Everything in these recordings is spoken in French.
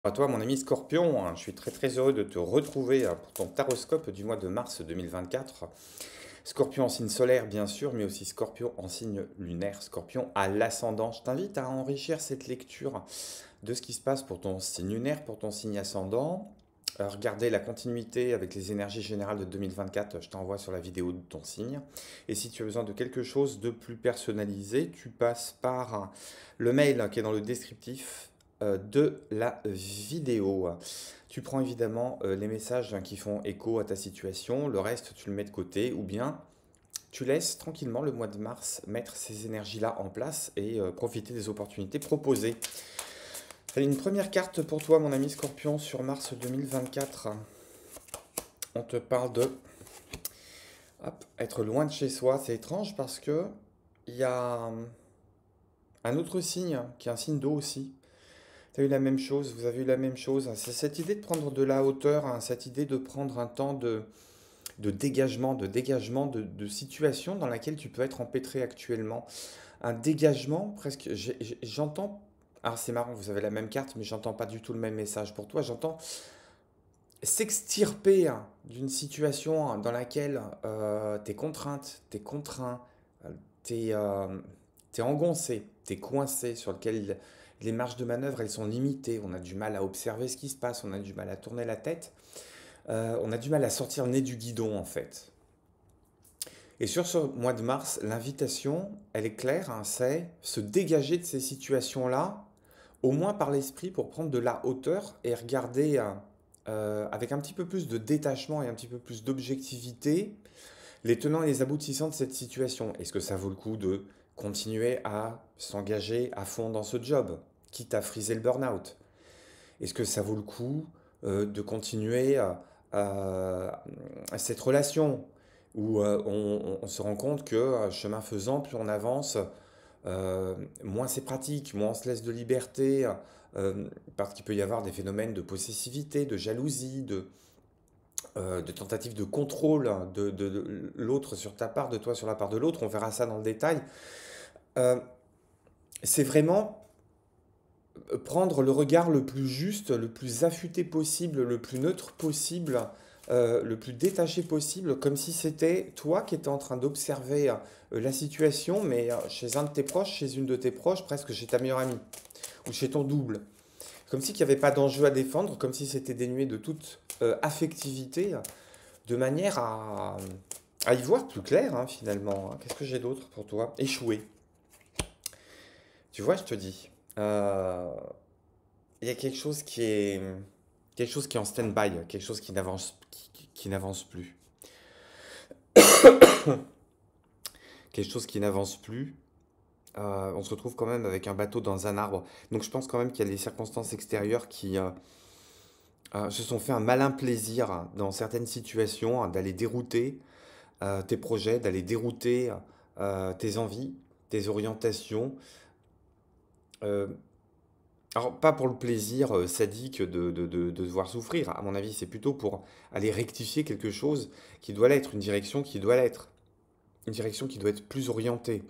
À toi, mon ami Scorpion, hein, je suis très très heureux de te retrouver pour ton taroscope du mois de mars 2024. Scorpion en signe solaire, bien sûr, mais aussi Scorpion en signe lunaire, Scorpion à l'ascendant. Je t'invite à enrichir cette lecture de ce qui se passe pour ton signe lunaire, pour ton signe ascendant. Regarder la continuité avec les énergies générales de 2024, je t'envoie sur la vidéo de ton signe. Et si tu as besoin de quelque chose de plus personnalisé, tu passes par le mail qui est dans le descriptif de la vidéo. Tu prends évidemment les messages qui font écho à ta situation, le reste tu le mets de côté, ou bien tu laisses tranquillement le mois de mars mettre ces énergies-là en place et profiter des opportunités proposées. Allez, une première carte pour toi, mon ami Scorpion, sur mars 2024. On te parle de être loin de chez soi. C'est étrange parce que il y a un autre signe qui est un signe d'eau aussi. Tu as eu la même chose, vous avez eu la même chose. C'est cette idée de prendre de la hauteur, hein, cette idée de prendre un temps de dégagement, de situation dans laquelle tu peux être empêtré actuellement. Un dégagement, presque, j'entends. Alors c'est marrant, vous avez la même carte, mais j'entends pas du tout le même message pour toi. J'entends s'extirper d'une situation dans laquelle tu es contrainte, tu es contraint, tu es engoncé, tu es coincé, sur lequel les marges de manœuvre elles sont limitées. On a du mal à observer ce qui se passe, on a du mal à tourner la tête, on a du mal à sortir le nez du guidon en fait. Et sur ce mois de mars, l'invitation, elle est claire, hein, c'est se dégager de ces situations-là, au moins par l'esprit, pour prendre de la hauteur et regarder avec un petit peu plus de détachement et un petit peu plus d'objectivité les tenants et les aboutissants de cette situation. Est-ce que ça vaut le coup de continuer à s'engager à fond dans ce job, quitte à friser le burn-out? Est-ce que ça vaut le coup de continuer à cette relation où on se rend compte que chemin faisant, plus on avance, moins c'est pratique, moins on se laisse de liberté, parce qu'il peut y avoir des phénomènes de possessivité, de jalousie, de tentative de contrôle de l'autre sur ta part, de toi sur la part de l'autre. On verra ça dans le détail. Euh, c'est vraiment prendre le regard le plus juste, le plus affûté possible, le plus neutre possible, le plus détaché possible, comme si c'était toi qui étais en train d'observer la situation, mais chez un de tes proches, chez une de tes proches, presque chez ta meilleure amie, ou chez ton double. Comme si il n'y avait pas d'enjeu à défendre, comme si c'était dénué de toute affectivité, de manière à y voir plus clair, hein, finalement. Hein. Qu'est-ce que j'ai d'autre pour toi? Échouer. Tu vois, je te dis. Il y a quelque chose qui est en stand-by, quelque chose qui n'avance plus. Quelque chose qui n'avance plus. On se retrouve quand même avec un bateau dans un arbre. Donc je pense quand même qu'il y a des circonstances extérieures qui se sont fait un malin plaisir dans certaines situations d'aller dérouter tes projets, d'aller dérouter tes envies, tes orientations. Euh, alors, pas pour le plaisir sadique de devoir souffrir, à mon avis, c'est plutôt pour aller rectifier quelque chose qui doit l'être, une direction qui doit l'être, une direction qui doit être plus orientée.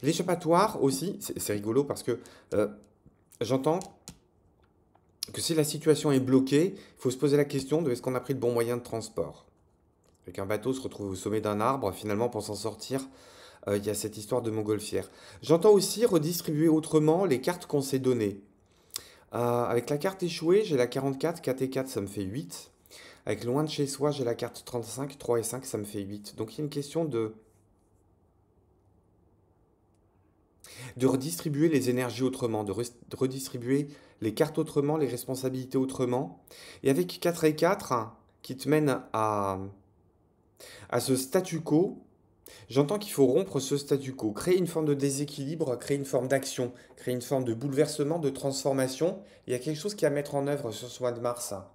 L'échappatoire aussi, c'est rigolo parce que euh, j'entends que si la situation est bloquée, il faut se poser la question de est-ce qu'on a pris le bon moyen de transport. Avec un bateau se retrouve au sommet d'un arbre, finalement pour s'en sortir, il y a cette histoire de montgolfière. J'entends aussi redistribuer autrement les cartes qu'on s'est données. Avec la carte échouée, j'ai la 44, 4 et 4, ça me fait 8. Avec loin de chez soi, j'ai la carte 35, 3 et 5, ça me fait 8. Donc il y a une question de redistribuer les énergies autrement, de redistribuer les cartes autrement, les responsabilités autrement. Et avec 4 et 4, hein, qui te mènent à ce statu quo, j'entends qu'il faut rompre ce statu quo, créer une forme de déséquilibre, créer une forme d'action, créer une forme de bouleversement, de transformation. Il y a quelque chose qui est à mettre en œuvre sur ce mois de mars, hein.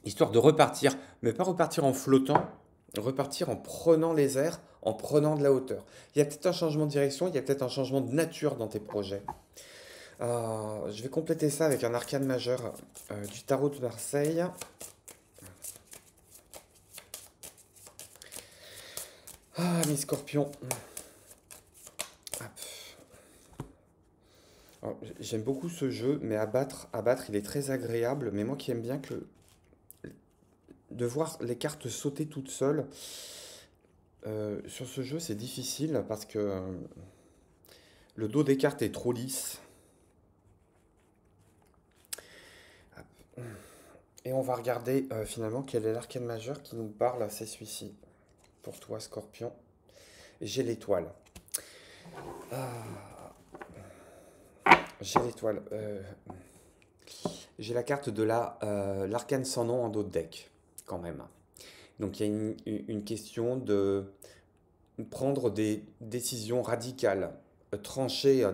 Histoire de repartir, mais pas repartir en flottant, repartir en prenant les airs, en prenant de la hauteur. Il y a peut-être un changement de direction, il y a peut-être un changement de nature dans tes projets. Je vais compléter ça avec un arcane majeur du tarot de Marseille. Ah, mes scorpions, Ah, j'aime beaucoup ce jeu, mais abattre, il est très agréable. Mais moi qui aime bien de voir les cartes sauter toutes seules, sur ce jeu, c'est difficile parce que le dos des cartes est trop lisse. Et on va regarder finalement quel est l'arcane majeur qui nous parle. C'est celui-ci. Pour toi, Scorpion. J'ai l'étoile. Ah, j'ai l'étoile. J'ai la carte de l'arcane sans nom en dos de deck, quand même. Donc il y a une question de prendre des décisions radicales, trancher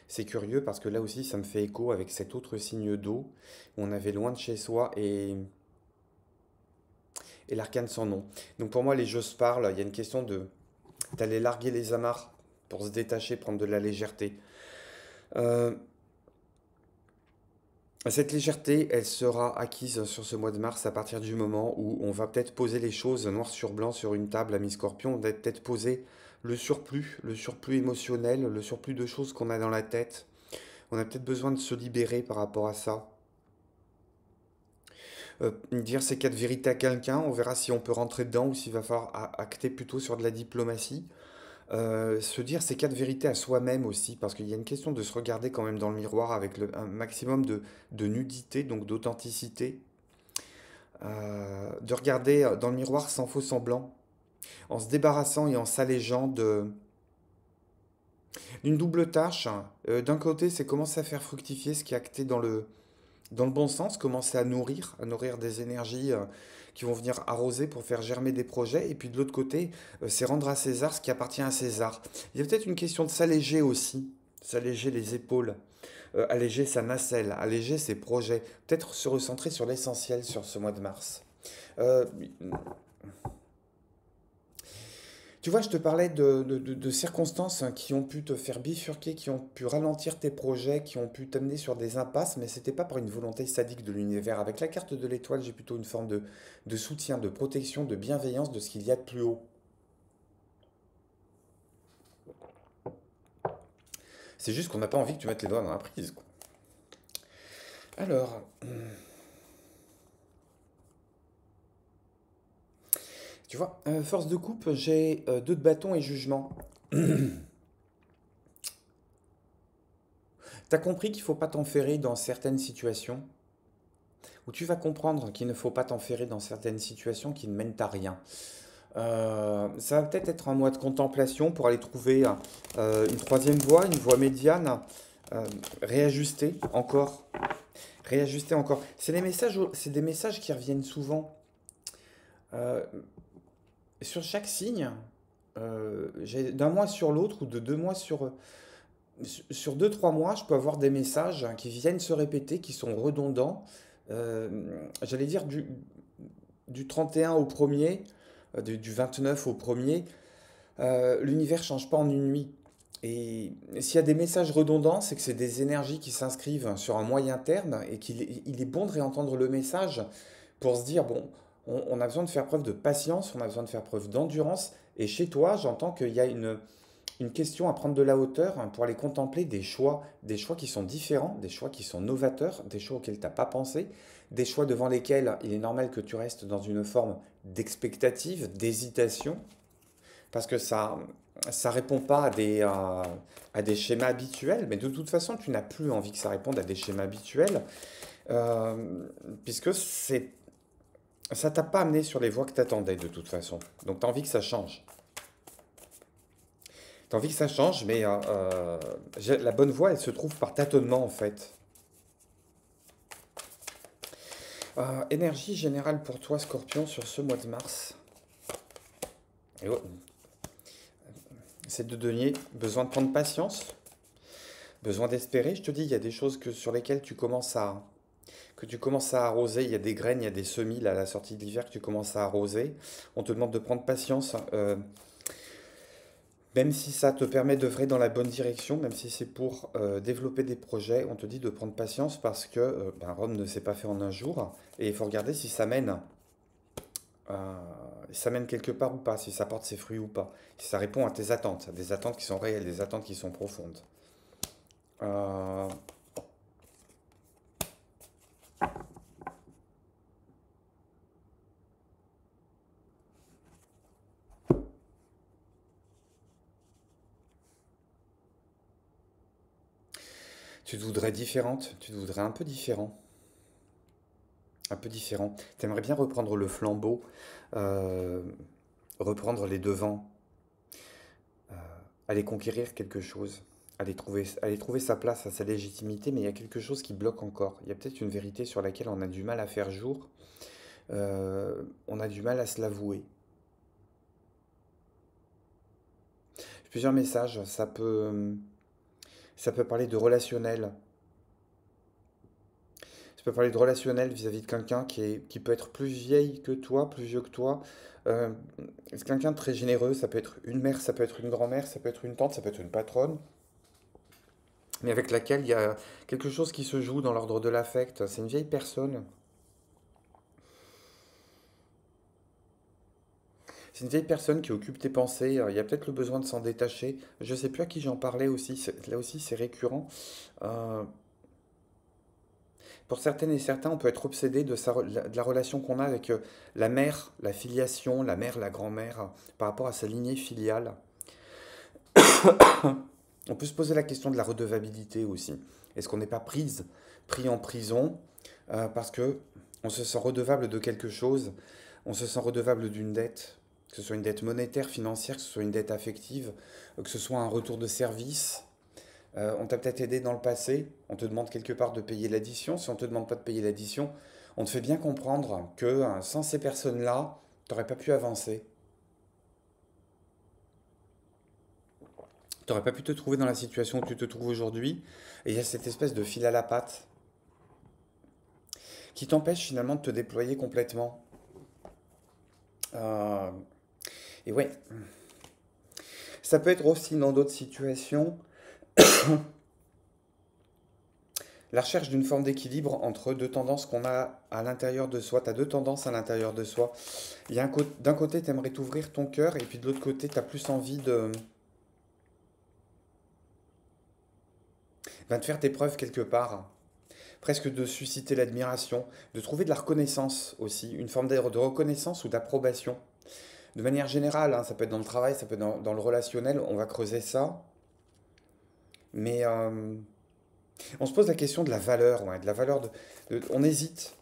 c'est curieux parce que là aussi ça me fait écho avec cet autre signe d'eau où on avait loin de chez soi et l'arcane sans nom. Donc pour moi les jeux se parlent, il y a une question d'aller larguer les amarres pour se détacher, prendre de la légèreté. Euh, Cette légèreté, elle sera acquise sur ce mois de mars à partir du moment où on va peut-être poser les choses noir sur blanc sur une table à mi-scorpion. On va peut-être poser le surplus émotionnel, le surplus de choses qu'on a dans la tête. On a peut-être besoin de se libérer par rapport à ça. Dire ces quatre vérités à quelqu'un, on verra si on peut rentrer dedans ou s'il va falloir acter plutôt sur de la diplomatie. Se dire ces quatre vérités à soi-même aussi, parce qu'il y a une question de se regarder quand même dans le miroir avec un maximum de nudité, donc d'authenticité. De regarder dans le miroir sans faux semblant, en se débarrassant et en s'allégeant d'une double tâche. D'un côté, c'est commencer à faire fructifier ce qui est acté dans le bon sens, commencer à nourrir des énergies qui vont venir arroser pour faire germer des projets. Et puis de l'autre côté, c'est rendre à César ce qui appartient à César. Il y a peut-être une question de s'alléger aussi, s'alléger les épaules, alléger sa nacelle, alléger ses projets, peut-être se recentrer sur l'essentiel sur ce mois de mars. Euh, Tu vois, je te parlais de circonstances hein, qui ont pu te faire bifurquer, qui ont pu ralentir tes projets, qui ont pu t'amener sur des impasses, mais c'était pas par une volonté sadique de l'univers. Avec la carte de l'étoile, j'ai plutôt une forme de soutien, de protection, de bienveillance de ce qu'il y a de plus haut. C'est juste qu'on n'a pas envie que tu mettes les doigts dans la prise, quoi. Alors, tu vois, force de coupe, j'ai deux de bâton et jugement. T'as compris qu'il faut pas t'enferrer dans certaines situations, où tu vas comprendre qu'il ne faut pas t'enferrer dans certaines situations qui ne mènent à rien. Ça va peut-être être un mois de contemplation pour aller trouver une troisième voie, une voie médiane, euh, réajuster encore, réajuster encore. C'est des messages qui reviennent souvent. Euh, sur chaque signe, d'un mois sur l'autre ou de 2 mois sur 2, 3 mois, je peux avoir des messages qui viennent se répéter, qui sont redondants. J'allais dire du 31 au premier, du 29 au premier, l'univers ne change pas en une nuit. Et s'il y a des messages redondants, c'est que c'est des énergies qui s'inscrivent sur un moyen terme et qu'il est bon de réentendre le message pour se dire, bon, on a besoin de faire preuve de patience, on a besoin de faire preuve d'endurance. Et chez toi, j'entends qu'il y a une question à prendre de la hauteur hein, pour aller contempler des choix qui sont différents, des choix qui sont novateurs, des choix auxquels tu n'as pas pensé, des choix devant lesquels il est normal que tu restes dans une forme d'expectative, d'hésitation, parce que ça répond pas à des schémas habituels, mais de toute façon, tu n'as plus envie que ça réponde à des schémas habituels, puisque ça t'a pas amené sur les voies que tu attendais de toute façon. Donc tu as envie que ça change. Tu as envie que ça change, mais la bonne voie, elle se trouve par tâtonnement en fait. Énergie générale pour toi, Scorpion, sur ce mois de mars. Et ouais, c'est de donner besoin de prendre patience, besoin d'espérer. Je te dis, il y a des choses sur lesquelles que tu commences à arroser. Il y a des graines, il y a des semis là, à la sortie de l'hiver que tu commences à arroser. On te demande de prendre patience. Même si ça te permet d'œuvrer dans la bonne direction, même si c'est pour développer des projets, on te dit de prendre patience parce que ben, Rome ne s'est pas fait en un jour. Et il faut regarder si ça mène ça mène quelque part ou pas, si ça porte ses fruits ou pas, si ça répond à tes attentes, des attentes qui sont réelles, des attentes qui sont profondes. Euh, Tu te voudrais différente, tu te voudrais un peu différent, un peu différent. T'aimerais bien reprendre le flambeau, euh, reprendre les devants, aller conquérir quelque chose, aller trouver sa place, à sa légitimité, mais il y a quelque chose qui bloque encore. Il y a peut-être une vérité sur laquelle on a du mal à faire jour, on a du mal à se l'avouer. Plusieurs messages, ça peut parler de relationnel. Ça peut parler de relationnel vis-à-vis de quelqu'un qui peut être plus vieille que toi, plus vieux que toi. Euh, c'est quelqu'un de très généreux, ça peut être une mère, ça peut être une grand-mère, ça peut être une tante, ça peut être une patronne, mais avec laquelle il y a quelque chose qui se joue dans l'ordre de l'affect. C'est une vieille personne. C'est une vieille personne qui occupe tes pensées. Il y a peut-être le besoin de s'en détacher. Je sais plus à qui j'en parlais aussi. Là aussi, c'est récurrent. Euh, Pour certaines et certains, on peut être obsédé de la relation qu'on a avec la mère, la filiation, la mère, la grand-mère, par rapport à sa lignée filiale. On peut se poser la question de la redevabilité aussi. Est-ce qu'on n'est pas pris en prison parce que on se sent redevable de quelque chose, on se sent redevable d'une dette, que ce soit une dette monétaire, financière, que ce soit une dette affective, que ce soit un retour de service. On t'a peut-être aidé dans le passé, on te demande quelque part de payer l'addition. Si on ne te demande pas de payer l'addition, on te fait bien comprendre que sans ces personnes-là, tu n'aurais pas pu avancer. Tu n'aurais pas pu te trouver dans la situation où tu te trouves aujourd'hui. Et il y a cette espèce de fil à la patte qui t'empêche finalement de te déployer complètement. Euh, et ouais, ça peut être aussi dans d'autres situations la recherche d'une forme d'équilibre entre deux tendances qu'on a à l'intérieur de soi. Tu as deux tendances à l'intérieur de soi. Il y a d'un côté, tu aimerais t'ouvrir ton cœur, et puis de l'autre côté, tu as plus envie de faire tes preuves quelque part. Presque de susciter l'admiration, de trouver de la reconnaissance aussi, une forme de reconnaissance ou d'approbation. De manière générale, hein, ça peut être dans le travail, ça peut être dans le relationnel, on va creuser ça. Mais on se pose la question de la valeur, ouais, de la valeur on hésite,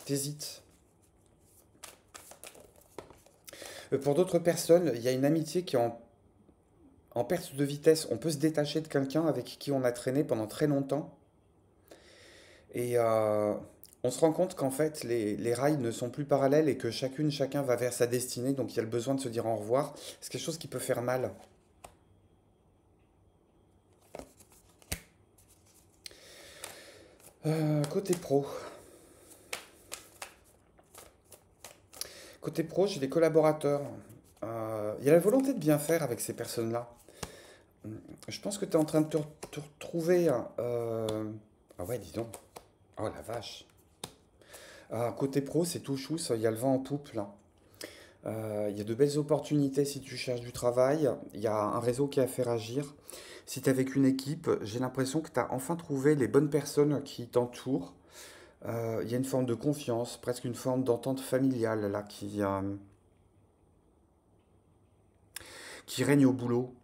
t'hésites. Pour d'autres personnes, il y a une amitié qui est en perte de vitesse. On peut se détacher de quelqu'un avec qui on a traîné pendant très longtemps. Et on se rend compte qu'en fait, les rails ne sont plus parallèles et que chacun va vers sa destinée. Donc il y a le besoin de se dire au revoir. C'est quelque chose qui peut faire mal. Côté pro. Côté pro, j'ai des collaborateurs. Il y a la volonté de bien faire avec ces personnes-là. Je pense que tu es en train de te retrouver. Ah ouais, dis donc. Oh la vache. Côté pro, c'est tout chou, ça, il y a le vent en poupe là. Il y a de belles opportunités si tu cherches du travail. Il y a un réseau qui a à faire agir. Si tu es avec une équipe, j'ai l'impression que tu as enfin trouvé les bonnes personnes qui t'entourent. Il y a une forme de confiance, presque une forme d'entente familiale là qui règne au boulot.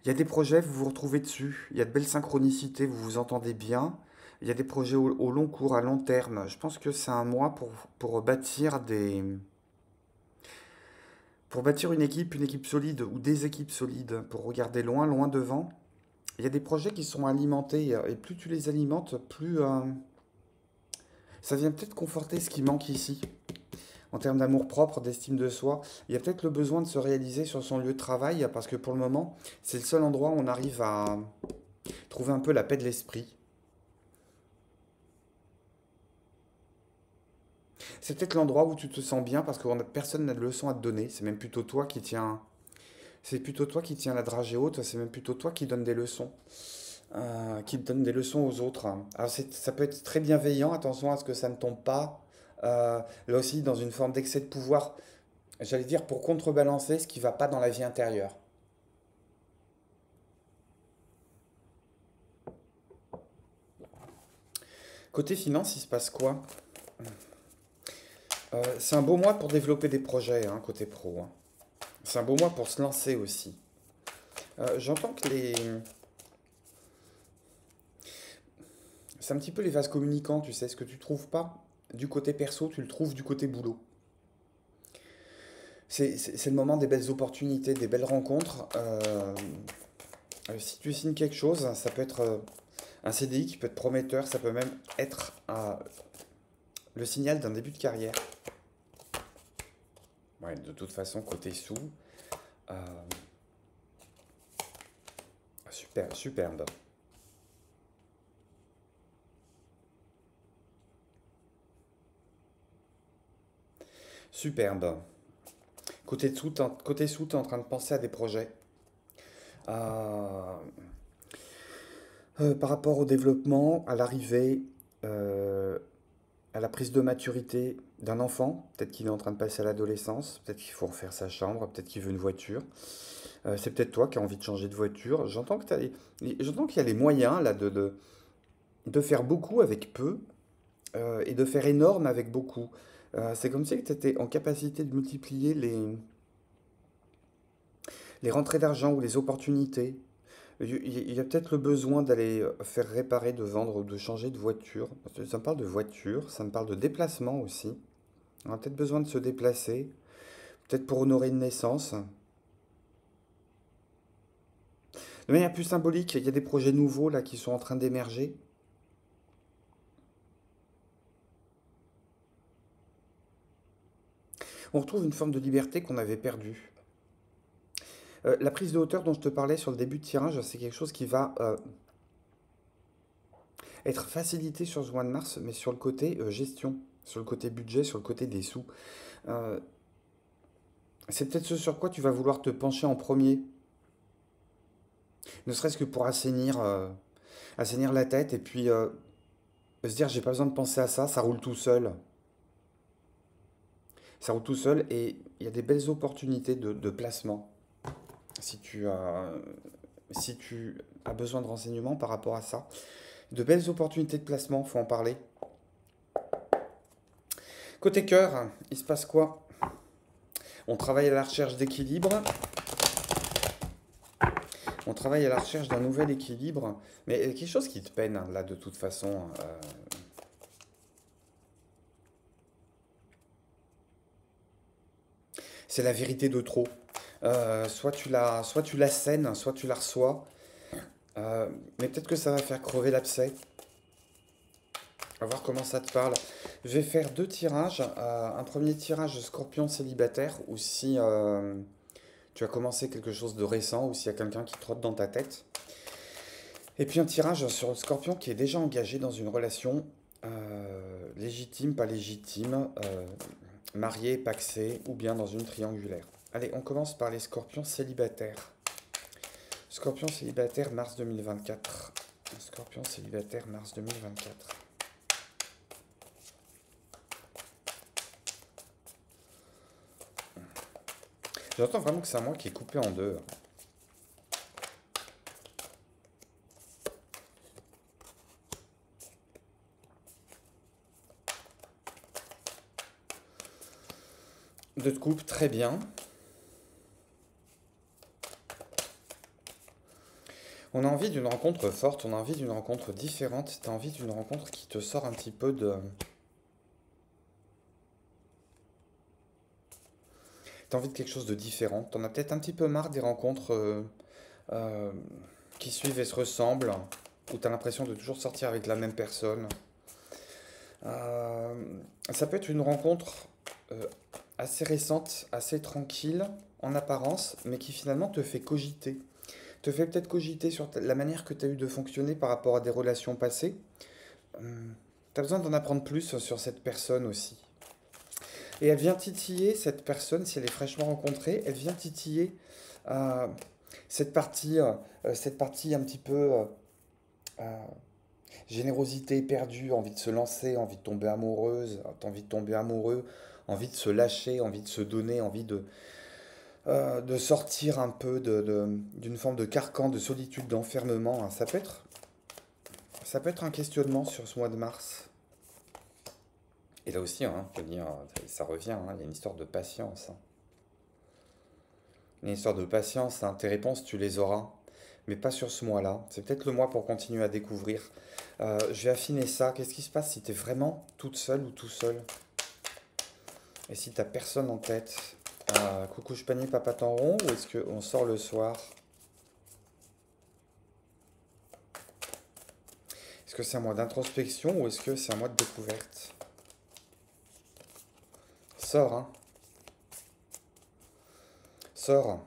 Il y a des projets, vous vous retrouvez dessus. Il y a de belles synchronicités, vous vous entendez bien. Il y a des projets au long cours, à long terme. Je pense que c'est un mois pour bâtir pour bâtir une équipe solide ou des équipes solides, pour regarder loin, loin devant. Il y a des projets qui sont alimentés et plus tu les alimentes, plus ça vient peut-être conforter ce qui manque ici. En termes d'amour-propre, d'estime de soi, il y a peut-être le besoin de se réaliser sur son lieu de travail parce que pour le moment, c'est le seul endroit où on arrive à trouver un peu la paix de l'esprit. C'est peut-être l'endroit où tu te sens bien parce que personne n'a de leçon à te donner. C'est plutôt toi qui tiens la dragée haute. C'est même plutôt toi qui donne des leçons, qui donne des leçons aux autres. Alors ça peut être très bienveillant. Attention à ce que ça ne tombe pas Là aussi, dans une forme d'excès de pouvoir, j'allais dire pour contrebalancer ce qui va pas dans la vie intérieure. Côté finance, il se passe quoi? C'est un beau mois pour développer des projets, hein, côté pro, hein. C'est un beau mois pour se lancer aussi. J'entends que les... C'est un petit peu les vases communicants, tu sais, ce que tu trouves pas du côté perso, tu le trouves du côté boulot. C'est le moment des belles opportunités, des belles rencontres. Si tu signes quelque chose, ça peut être un CDI qui peut être prometteur, ça peut même être le signal d'un début de carrière. Ouais, de toute façon, côté sous, euh, superbe. Superbe. Côté sous, t'es en train de penser à des projets. Euh, par rapport au développement, à l'arrivée, euh, à la prise de maturité d'un enfant. Peut-être qu'il est en train de passer à l'adolescence, peut-être qu'il faut refaire sa chambre, peut-être qu'il veut une voiture. C'est peut-être toi qui as envie de changer de voiture. J'entends qu'il y a les moyens là de faire beaucoup avec peu et de faire énorme avec beaucoup. C'est comme si tu étais en capacité de multiplier les rentrées d'argent ou les opportunités. Il y a peut-être le besoin d'aller faire réparer, de vendre ou de changer de voiture. Ça me parle de voiture, ça me parle de déplacement aussi. On a peut-être besoin de se déplacer, peut-être pour honorer une naissance. De manière plus symbolique, il y a des projets nouveaux là qui sont en train d'émerger. On retrouve une forme de liberté qu'on avait perdue. La prise de hauteur dont je te parlais sur le début de tirage, c'est quelque chose qui va être facilité sur ce mois de mars, mais sur le côté gestion, sur le côté budget, sur le côté des sous. Euh, c'est peut-être ce sur quoi tu vas vouloir te pencher en premier, ne serait-ce que pour assainir la tête et puis se dire j'ai pas besoin de penser à ça, ça roule tout seul. Ça roule tout seul et il y a des belles opportunités de placement. Si tu as, si tu as besoin de renseignements par rapport à ça, de belles opportunités de placement, faut en parler. Côté cœur, il se passe quoi? On travaille à la recherche d'équilibre, on travaille à la recherche d'un nouvel équilibre, mais il y a quelque chose qui te peine hein, là de toute façon. C'est la vérité de trop. Soit tu la scènes, soit tu la reçois. Mais peut-être que ça va faire crever l'abcès. On va voir comment ça te parle. Je vais faire deux tirages. Un premier tirage scorpion célibataire, ou si tu as commencé quelque chose de récent, ou s'il y a quelqu'un qui trotte dans ta tête. Et puis un tirage sur le scorpion qui est déjà engagé dans une relation légitime, pas légitime, marié, pacsé, ou bien dans une triangulaire. Allez, on commence par les scorpions célibataires. Scorpion célibataire, mars 2024. Scorpion célibataire, mars 2024. J'entends vraiment que c'est un mois qui est coupé en deux. Deux de coupe, très bien. On a envie d'une rencontre forte, on a envie d'une rencontre différente. Tu as envie d'une rencontre qui te sort un petit peu de... Tu as envie de quelque chose de différent. Tu en as peut-être un petit peu marre des rencontres euh, qui suivent et se ressemblent, où tu as l'impression de toujours sortir avec la même personne. Euh, Ça peut être une rencontre euh, assez récente, assez tranquille en apparence, mais qui finalement te fait cogiter. Te fait peut-être cogiter sur la manière que tu as eu de fonctionner par rapport à des relations passées. Tu as besoin d'en apprendre plus sur cette personne aussi. Et elle vient titiller, cette personne, si elle est fraîchement rencontrée, elle vient titiller euh, cette partie un petit peu, euh, Générosité perdue, envie de se lancer, envie de tomber amoureuse, envie de tomber amoureux, envie de se lâcher, envie de se donner, envie de sortir un peu d'une forme de carcan, de solitude, d'enfermement, hein. Ça peut être un questionnement sur ce mois de mars. Et là aussi, hein, je veux dire, ça revient, hein, il y a une histoire de patience, hein. Une histoire de patience, hein. Tes réponses, tu les auras, mais pas sur ce mois-là. C'est peut-être le mois pour continuer à découvrir. Je vais affiner ça. Qu'est-ce qui se passe si tu es vraiment toute seule ou tout seul? Et si t'as personne en tête? Coucou, je panier, papa t'en rond, ou est-ce qu'on sort le soir? Est-ce que c'est un mois d'introspection ou est-ce que c'est un mois de découverte? Sors, hein. Sors.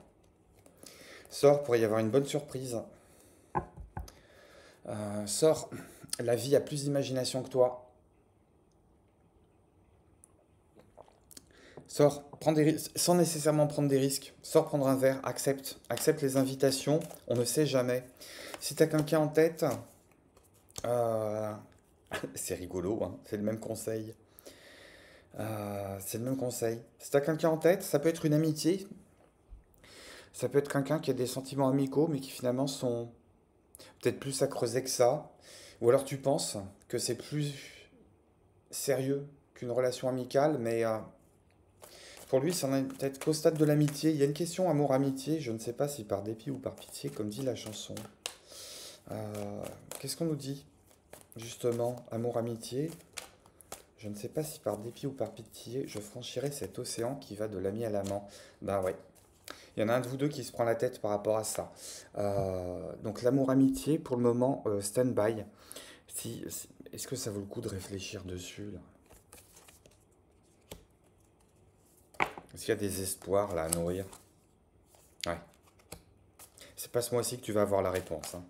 Sors pour y avoir une bonne surprise. Sors. La vie a plus d'imagination que toi. Sors, prends des risques, sans nécessairement prendre des risques. Sors prendre un verre, accepte. Accepte les invitations, on ne sait jamais. Si t'as quelqu'un en tête, euh, c'est rigolo, hein, c'est le même conseil. C'est le même conseil. Si t'as quelqu'un en tête, ça peut être une amitié, ça peut être quelqu'un qui a des sentiments amicaux, mais qui finalement sont peut-être plus à creuser que ça. Ou alors tu penses que c'est plus sérieux qu'une relation amicale, mais pour lui, ça en est peut-être qu'au stade de l'amitié. Il y a une question amour-amitié, je ne sais pas si par dépit ou par pitié, comme dit la chanson. Euh, Qu'est-ce qu'on nous dit? Justement, amour-amitié. Je ne sais pas si par dépit ou par pitié, je franchirai cet océan qui va de l'ami à l'amant. Bah ouais. Il y en a un de vous deux qui se prend la tête par rapport à ça. Donc l'amour-amitié, pour le moment, stand-by. Est-ce que ça vaut le coup de réfléchir dessus là? Est-ce qu'il y a des espoirs là à nourrir? Ouais. C'est pas ce mois-ci que tu vas avoir la réponse, hein.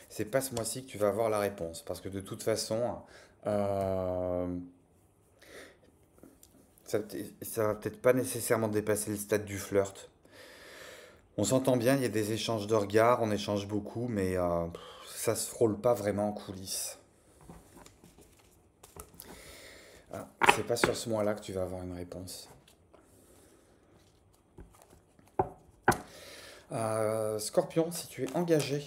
C'est pas ce mois-ci que tu vas avoir la réponse. Parce que de toute façon, euh, ça va peut-être pas nécessairement dépasser le stade du flirt. On s'entend bien, il y a des échanges de regards, on échange beaucoup, mais ça se frôle pas vraiment en coulisses. Ah, c'est pas sur ce mois-là que tu vas avoir une réponse. Scorpion, si tu es engagé,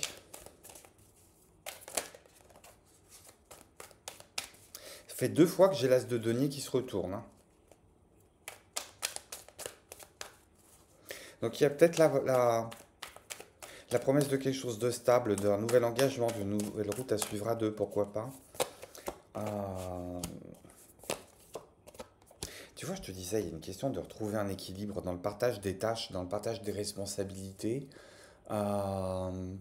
ça fait 2 fois que j'ai l'as de denier qui se retourne, hein. Donc il y a peut-être la promesse de quelque chose de stable, d'un nouvel engagement, d'une nouvelle route à suivre à deux, pourquoi pas. Euh, Tu vois, je te disais, il y a une question de retrouver un équilibre dans le partage des tâches, dans le partage des responsabilités. Euh,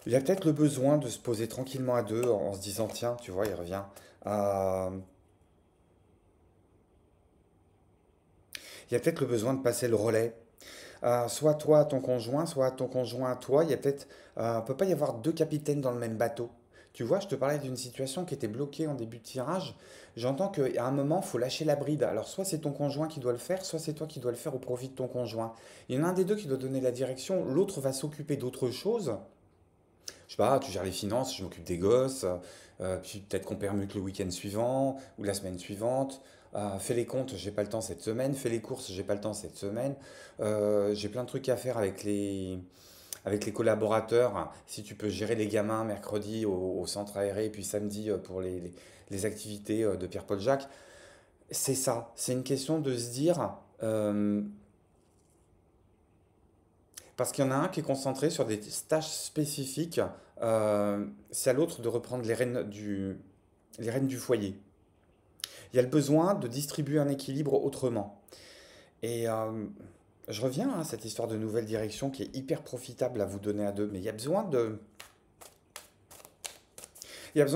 il y a peut-être le besoin de se poser tranquillement à deux en se disant, tiens, tu vois, il revient. Euh, il y a peut-être le besoin de passer le relais. Soit toi à ton conjoint, soit à ton conjoint à toi. Il y a peut-être, peut pas y avoir deux capitaines dans le même bateau. Tu vois, je te parlais d'une situation qui était bloquée en début de tirage. J'entends qu'à un moment, il faut lâcher la bride. Alors, soit c'est ton conjoint qui doit le faire, soit c'est toi qui dois le faire au profit de ton conjoint. Il y en a un des deux qui doit donner la direction, l'autre va s'occuper d'autre chose. Je sais pas, tu gères les finances, je m'occupe des gosses, puis peut-être qu'on permute le week-end suivant ou la semaine suivante. Fais les comptes, j'ai pas le temps cette semaine. Fais les courses, j'ai pas le temps cette semaine. J'ai plein de trucs à faire avec les collaborateurs. Si tu peux gérer les gamins mercredi au centre aéré, puis samedi pour les activités de Pierre-Paul Jacques, c'est ça. C'est une question de se dire, parce qu'il y en a un qui est concentré sur des tâches spécifiques, c'est à l'autre de reprendre les rênes du foyer. Il y a le besoin de distribuer un équilibre autrement. Et je reviens à cette histoire de nouvelle direction qui est hyper profitable à vous donner à deux, mais il y a besoin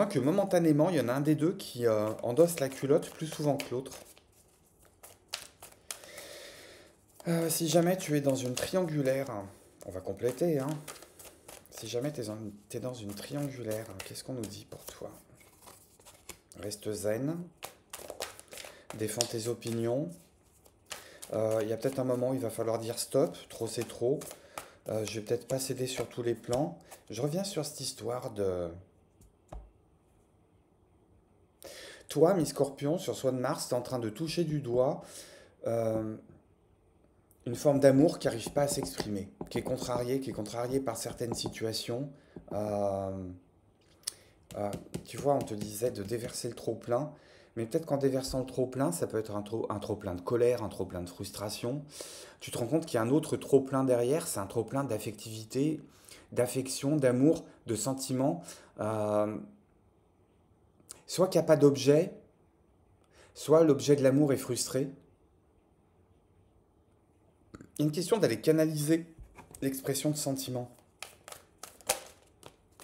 que momentanément, il y en a un des deux qui endosse la culotte plus souvent que l'autre. Si jamais tu es dans une triangulaire, on va compléter, hein. Si jamais tu es dans une triangulaire, qu'est-ce qu'on nous dit pour toi? Reste zen, défends tes opinions. Il y a peut-être un moment où il va falloir dire stop, trop c'est trop. Je vais peut-être pas céder sur tous les plans. Je reviens sur cette histoire de... Toi, mi-Scorpion, sur Soi de Mars, tu es en train de toucher du doigt euh, une forme d'amour qui n'arrive pas à s'exprimer, qui est contrariée par certaines situations. Euh, euh, Tu vois, on te disait de déverser le trop-plein, mais peut-être qu'en déversant le trop-plein, ça peut être un trop-plein de colère, un trop-plein de frustration. Tu te rends compte qu'il y a un autre trop-plein derrière, c'est un trop-plein d'affectivité, d'affection, d'amour, de sentiments. Euh, Soit qu'il n'y a pas d'objet, soit l'objet de l'amour est frustré. Il y a une question d'aller canaliser l'expression de sentiments.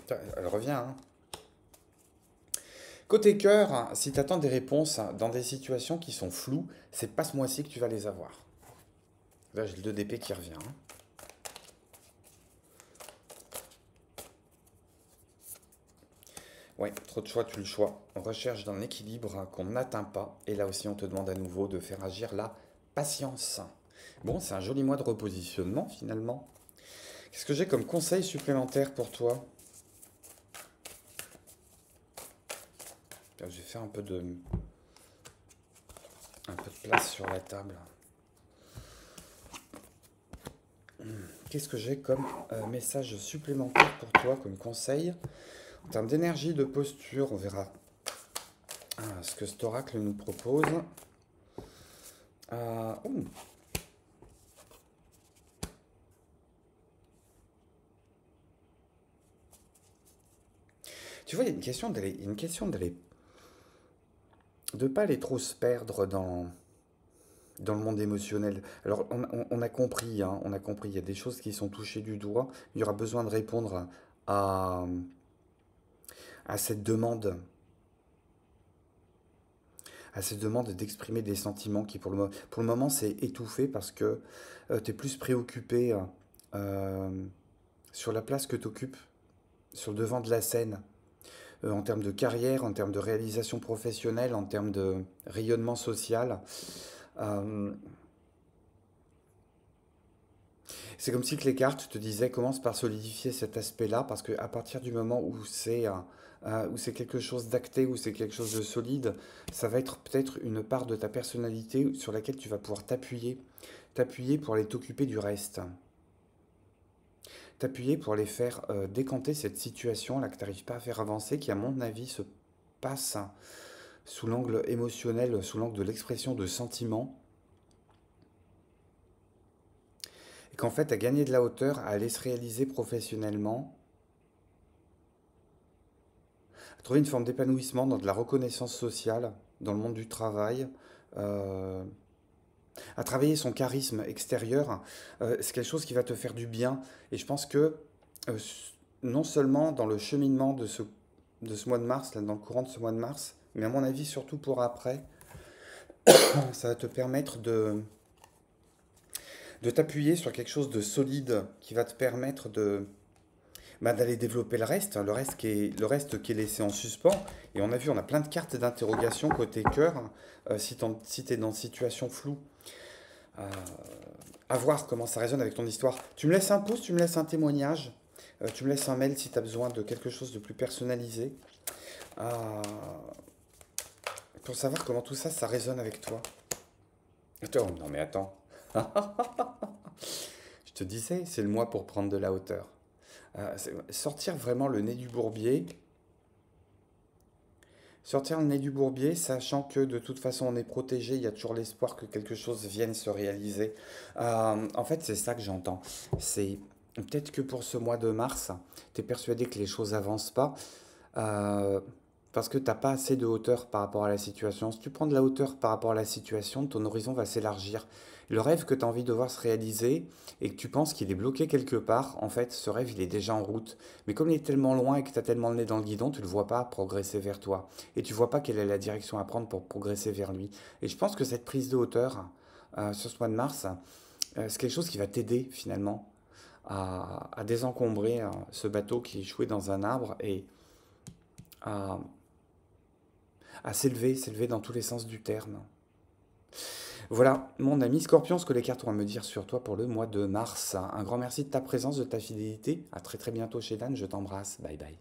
Elle revient, hein. Côté cœur, hein, si tu attends des réponses dans des situations qui sont floues, c'est pas ce mois-ci que tu vas les avoir. Là, j'ai le 2 d'épée qui revient, hein. Ouais, trop de choix, tu le choix. On recherche dans l'équilibre qu'on n'atteint pas. Et là aussi, on te demande à nouveau de faire agir la patience. Bon, c'est un joli mois de repositionnement finalement. Qu'est-ce que j'ai comme conseil supplémentaire pour toi? Je vais faire un peu de place sur la table. Qu'est-ce que j'ai comme message supplémentaire pour toi, comme conseil? En termes d'énergie, de posture, on verra ce que cet oracle nous propose. Oh. Tu vois, il y a une question d'aller, de pas aller trop se perdre dans le monde émotionnel. Alors, on a compris, hein, on a compris, il y a des choses qui sont touchées du doigt. Il y aura besoin de répondre à, à cette demande, à cette demande d'exprimer des sentiments qui, pour le moment, c'est étouffé parce que tu es plus préoccupé euh, sur la place que tu occupes, sur le devant de la scène, en termes de carrière, en termes de réalisation professionnelle, en termes de rayonnement social. Euh, C'est comme si que les cartes te disaient commence par solidifier cet aspect-là, parce qu'à partir du moment où c'est quelque chose d'acté, où c'est quelque chose de solide, ça va être peut-être une part de ta personnalité sur laquelle tu vas pouvoir t'appuyer pour aller t'occuper du reste, t'appuyer pour aller faire décanter cette situation-là que tu n'arrives pas à faire avancer, qui à mon avis se passe sous l'angle émotionnel, sous l'angle de l'expression de sentiments, et qu'en fait, à gagner de la hauteur, à aller se réaliser professionnellement, trouver une forme d'épanouissement dans de la reconnaissance sociale, dans le monde du travail, euh, à travailler son charisme extérieur, c'est quelque chose qui va te faire du bien. Et je pense que euh, non seulement dans le cheminement de ce mois de mars, là, dans le courant de ce mois de mars, mais à mon avis surtout pour après, ça va te permettre de t'appuyer sur quelque chose de solide qui va te permettre d'aller développer le reste qui est laissé en suspens. Et on a vu, on a plein de cartes d'interrogation côté cœur, si tu es dans une situation floue. Euh, à voir comment ça résonne avec ton histoire. Tu me laisses un pouce, tu me laisses un témoignage, tu me laisses un mail si tu as besoin de quelque chose de plus personnalisé, euh, pour savoir comment tout ça, ça résonne avec toi. Attends, non mais attends. Je te disais, c'est le mois pour prendre de la hauteur. Sortir vraiment le nez du bourbier. Sortir le nez du bourbier, sachant que de toute façon on est protégé, il y a toujours l'espoir que quelque chose vienne se réaliser. En fait, c'est ça que j'entends. C'est peut-être que pour ce mois de mars, tu es persuadé que les choses avancent pas. euh, Parce que t'as pas assez de hauteur par rapport à la situation. Si tu prends de la hauteur par rapport à la situation, ton horizon va s'élargir. Le rêve que tu as envie de voir se réaliser et que tu penses qu'il est bloqué quelque part, en fait, ce rêve, il est déjà en route. Mais comme il est tellement loin et que tu as tellement le nez dans le guidon, tu ne le vois pas progresser vers toi. Et tu vois pas quelle est la direction à prendre pour progresser vers lui. Et je pense que cette prise de hauteur sur ce mois de mars, c'est quelque chose qui va t'aider finalement à désencombrer ce bateau qui est échoué dans un arbre et à s'élever dans tous les sens du terme. Voilà, mon ami Scorpion, ce que les cartes ont à me dire sur toi pour le mois de mars. Un grand merci de ta présence, de ta fidélité. À très très bientôt chez Dan, je t'embrasse. Bye bye.